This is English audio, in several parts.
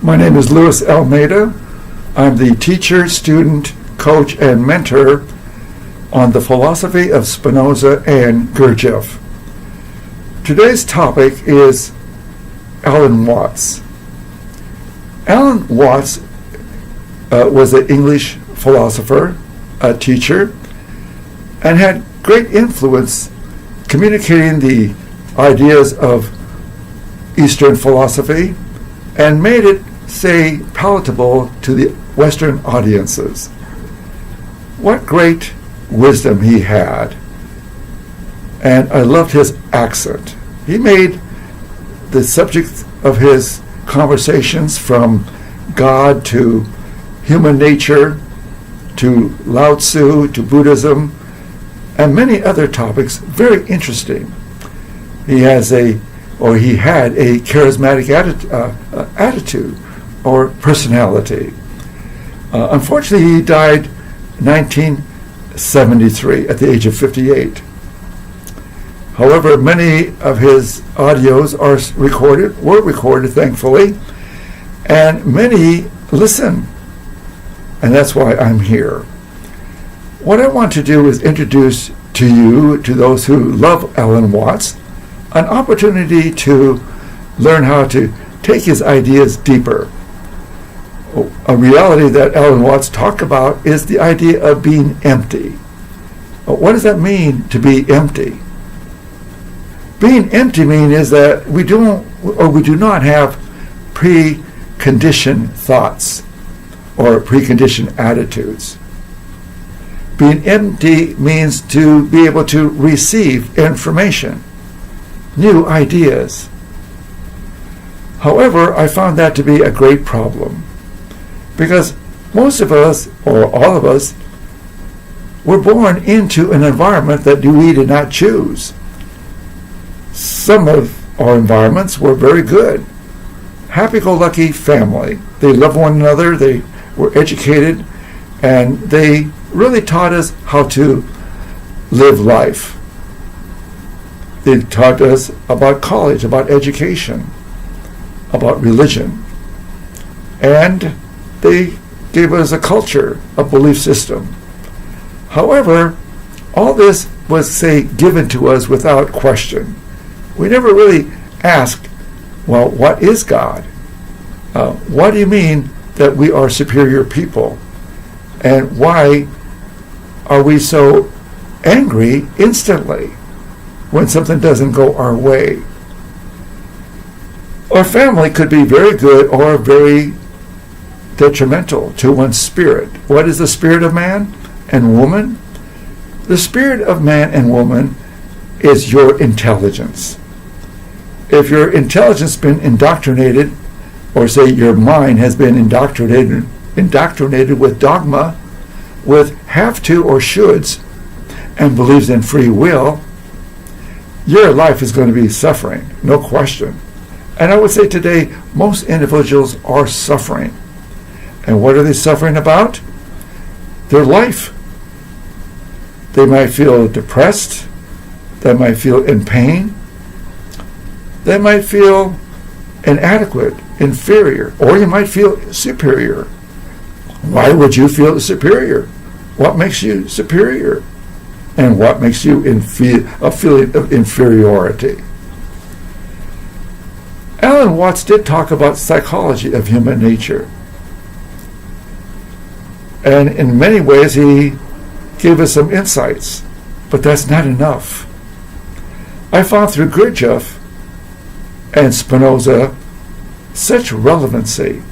My name is Louis Almeida. I'm the teacher, student, coach, and mentor on the philosophy of Spinoza and Gurdjieff. Today's topic is Alan Watts. Alan Watts was an English philosopher, a teacher, and had great influence communicating the ideas of Eastern philosophy and made it, say, palatable to the Western audiences. What great wisdom he had. And I loved his accent. He made the subject of his conversations from God to human nature to LaoTzu to Buddhism and many other topics very interesting. He had a charismatic attitude or personality. Unfortunately, he died in 1973 at the age of 58. However, many of his audios were recorded, thankfully, and many listen, and that's why I'm here. What I want to do is introduce to you, to those who love Alan Watts, an opportunity to learn how to take his ideas deeper. A reality that Alan Watts talked about is the idea of being empty. What does that mean, to be empty? Being empty means that we do not have preconditioned thoughts or preconditioned attitudes. Being empty means to be able to receive information, new ideas. However, I found that to be a great problem because most of us, or all of us, were born into an environment that we did not choose. Some of our environments were very good. Happy-go-lucky family. They loved one another, they were educated, and they really taught us how to live life. They taught us about college, about education, about religion. And they gave us a culture, a belief system. However, all this was, say, given to us without question. We never really asked, well, what is God? What do you mean that we are superior people? And why are we so angry instantly when something doesn't go our way? Our family could be very good or very detrimental to one's spirit. What is the spirit of man and woman? The spirit of man and woman is your intelligence. If your intelligence has been indoctrinated, or say your mind has been indoctrinated with dogma, with have to or shoulds, and believes in free will, your life is going to be suffering, no question. And I would say today, most individuals are suffering. And what are they suffering about? Their life. They might feel depressed. They might feel in pain. They might feel inadequate, inferior, or you might feel superior. Why would you feel superior? What makes you superior? And what makes you a feeling of inferiority? Alan Watts did talk about psychology of human nature. And in many ways he gave us some insights, but that's not enough. I found through Gurdjieff and Spinoza such relevancy,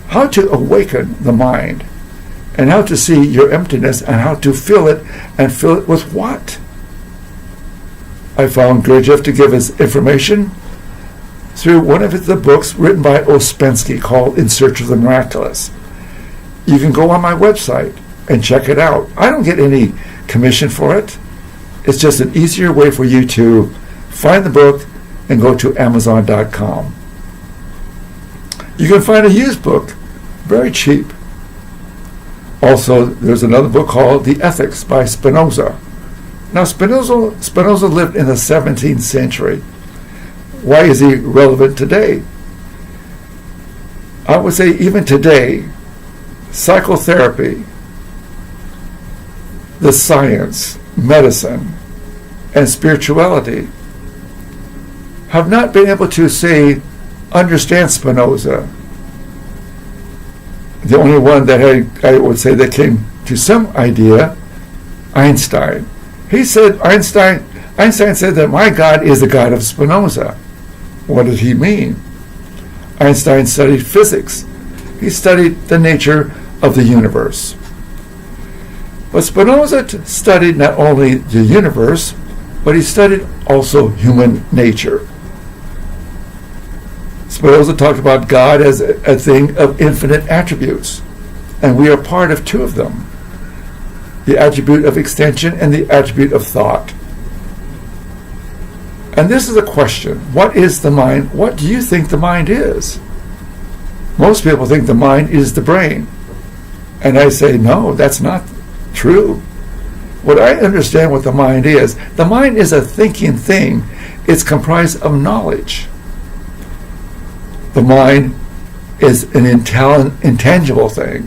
how to awaken the mind, and how to see your emptiness and how to fill it, and fill it with what? I found Gurdjieff to give us information through one of the books written by Ouspensky called In Search of the Miraculous. You can go on my website and check it out. I don't get any commission for it. It's just an easier way for you to find the book and go to Amazon.com. You can find a used book, very cheap. Also, there's another book called The Ethics by Spinoza. Now, Spinoza lived in the 17th century. Why is he relevant today? I would say even today, psychotherapy, the science, medicine, and spirituality have not been able to understand Spinoza. The only one that I would say that came to some idea, Einstein. Einstein said that my God is the God of Spinoza. What did he mean? Einstein studied physics. He studied the nature of the universe. But Spinoza studied not only the universe, but he studied also human nature. Spinoza talked about God as a thing of infinite attributes, and we are part of two of them, the attribute of extension and the attribute of thought. And this is a question. What is the mind? What do you think the mind is? Most people think the mind is the brain. And I say, no, that's not true. What I understand what the mind is a thinking thing. It's comprised of knowledge. The mind is an intangible thing,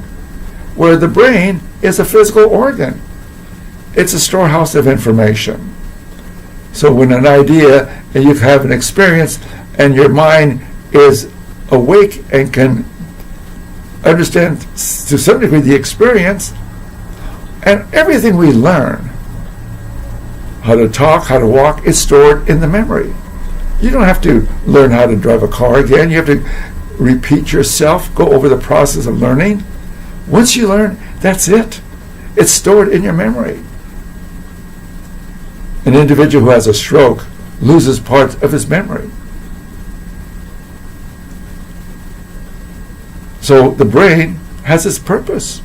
where the brain is a physical organ. It's a storehouse of information. So when an idea, and you have an experience, and your mind is awake and can understand to some degree the experience, and everything we learn, how to talk, how to walk, is stored in the memory. You don't have to learn how to drive a car again. You have to repeat yourself, go over the process of learning. Once you learn, that's it. It's stored in your memory. An individual who has a stroke loses parts of his memory. So the brain has its purpose.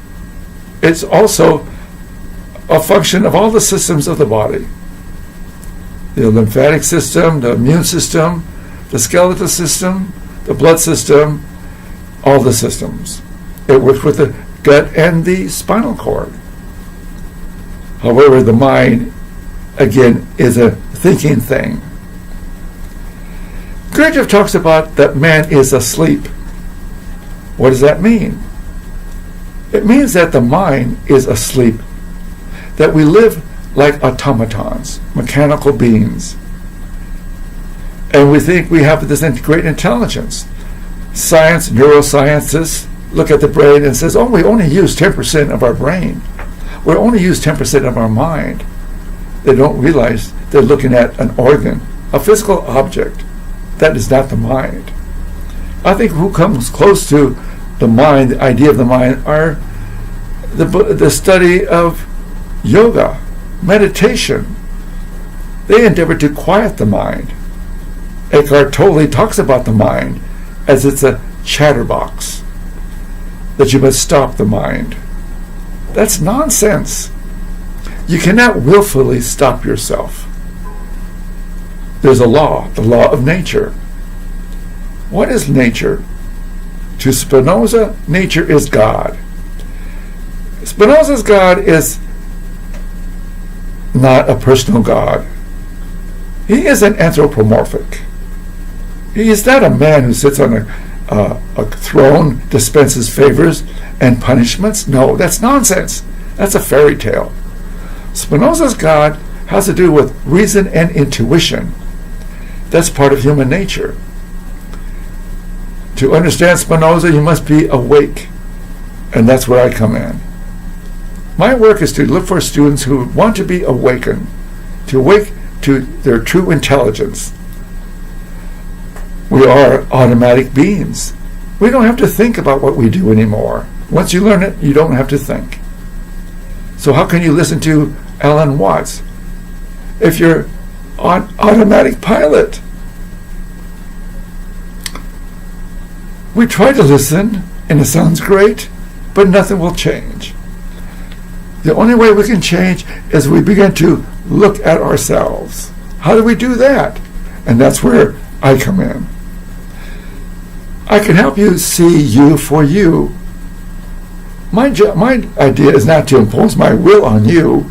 It's also a function of all the systems of the body. The lymphatic system, the immune system, the skeletal system, the blood system, all the systems. It works with the gut and the spinal cord. However, the mind, again, is a thinking thing. Gurdjieff talks about that man is asleep. What does that mean? It means that the mind is asleep, that we live like automatons, mechanical beings. And we think we have this great intelligence. Science, neuroscientists look at the brain and says, oh, we only use 10% of our brain. We only use 10% of our mind. They don't realize they're looking at an organ, a physical object. That is not the mind. I think who comes close to the mind, the idea of the mind, are the study of yoga, meditation. They endeavor to quiet the mind. Eckhart Tolle talks about the mind as it's a chatterbox, that you must stop the mind. That's nonsense. You cannot willfully stop yourself. There's a law, the law of nature. What is nature? To Spinoza, nature is God. Spinoza's God is not a personal God. He is an anthropomorphic. He is not a man who sits on a throne, dispenses favors and punishments. No, that's nonsense. That's a fairy tale. Spinoza's God has to do with reason and intuition. That's part of human nature. To understand Spinoza, you must be awake, and that's where I come in. My work is to look for students who want to be awakened, to awake to their true intelligence. We are automatic beings. We don't have to think about what we do anymore. Once you learn it, you don't have to think. So how can you listen to Alan Watts if you're on automatic pilot? We try to listen, and it sounds great, but nothing will change. The only way we can change is we begin to look at ourselves. How do we do that? And that's where I come in. I can help you see you for you. My idea is not to impose my will on you,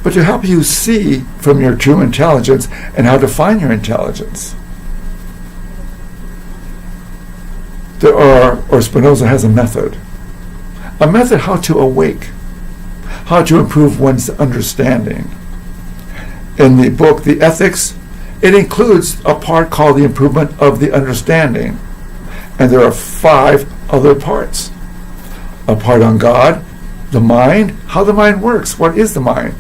but to help you see from your true intelligence and how to find your intelligence. There are or Spinoza has a method how to awake, how to improve one's understanding. In the book, The Ethics, it includes a part called the improvement of the understanding. And there are 5 other parts. A part on God, the mind, how the mind works, what is the mind?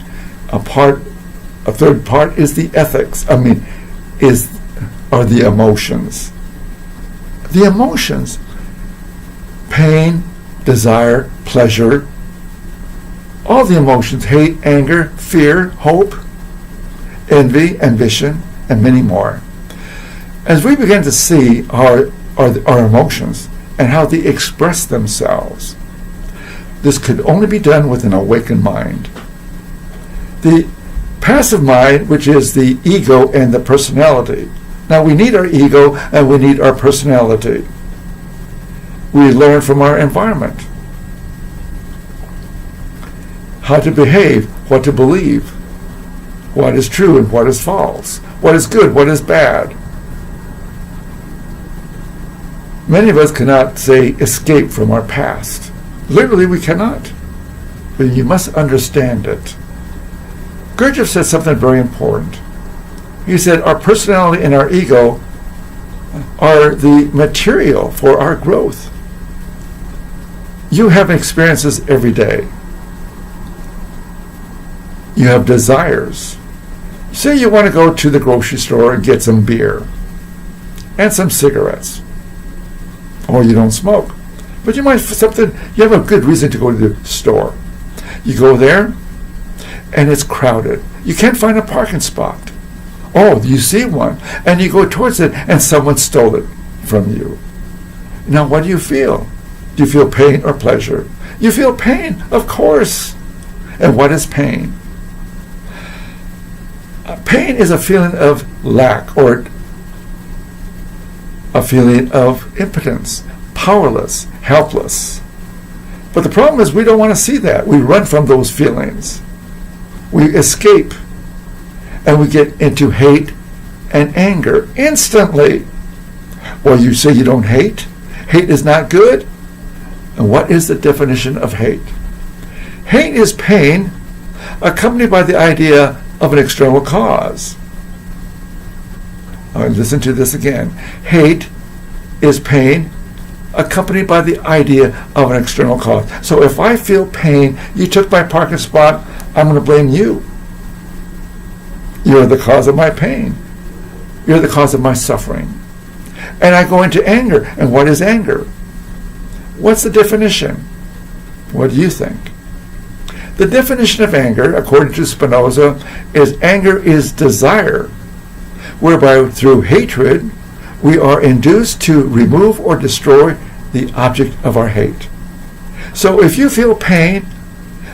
A third part is the ethics. Are the emotions. The emotions, pain, desire, pleasure, all the emotions, hate, anger, fear, hope, envy, ambition, and many more. As we begin to see our emotions and how they express themselves, this could only be done with an awakened mind. The passive mind, which is the ego and the personality. Now, we need our ego and we need our personality. We learn from our environment how to behave, what to believe, what is true and what is false, what is good, what is bad. Many of us cannot, say, escape from our past. Literally, we cannot. But you must understand it. Gurdjieff said something very important. He said, our personality and our ego are the material for our growth. You have experiences every day. You have desires. Say you want to go to the grocery store and get some beer and some cigarettes. Or you don't smoke. But you have a good reason to go to the store. You go there and it's crowded. You can't find a parking spot. Oh, you see one and you go towards it and someone stole it from you. Now what do you feel? Do you feel pain or pleasure? You feel pain, of course. And what is pain? Pain is a feeling of lack or a feeling of impotence, powerless, helpless. But the problem is we don't want to see that. We run from those feelings. We escape. And we get into hate and anger instantly. Well, you say you don't hate? Hate is not good? And what is the definition of hate? Hate is pain accompanied by the idea of an external cause. Listen to this again. Hate is pain accompanied by the idea of an external cause. So if I feel pain, you took my parking spot, I'm going to blame you. You're the cause of my pain. You're the cause of my suffering. And I go into anger. And what is anger? What's the definition? What do you think? The definition of anger, according to Spinoza, is anger is desire, whereby through hatred we are induced to remove or destroy the object of our hate. So if you feel pain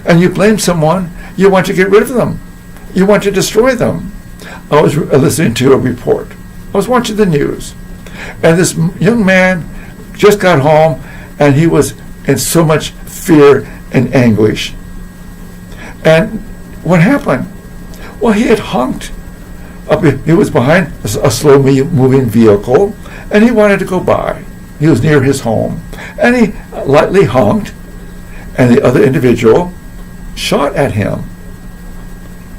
and you blame someone, you want to get rid of them. You want to destroy them. I was listening to a report. I was watching the news. And this young man just got home and he was in so much fear and anguish. And what happened? Well, he had honked. He was behind a slow-moving vehicle, and he wanted to go by. He was near his home. And he lightly honked, and the other individual shot at him.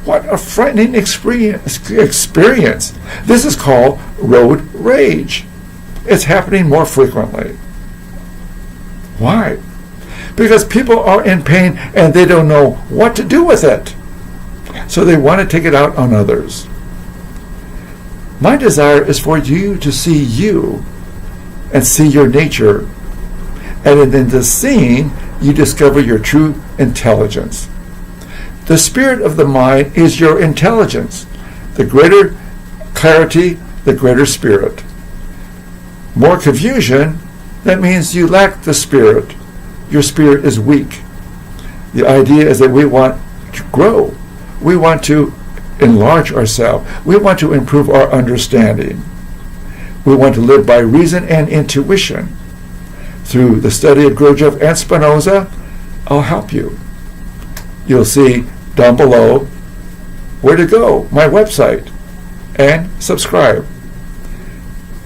What a frightening experience. This is called road rage. It's happening more frequently. Why? Because people are in pain and they don't know what to do with it. So they want to take it out on others. My desire is for you to see you and see your nature. And in the seeing, you discover your true intelligence. The spirit of the mind is your intelligence. The greater clarity, the greater spirit. More confusion, that means you lack the spirit. Your spirit is weak. The idea is that we want to grow. We want to enlarge ourselves. We want to improve our understanding. We want to live by reason and intuition. Through the study of Gurdjieff and Spinoza, I'll help you. You'll see down below where to go, my website, and subscribe.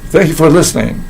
Thank you for listening.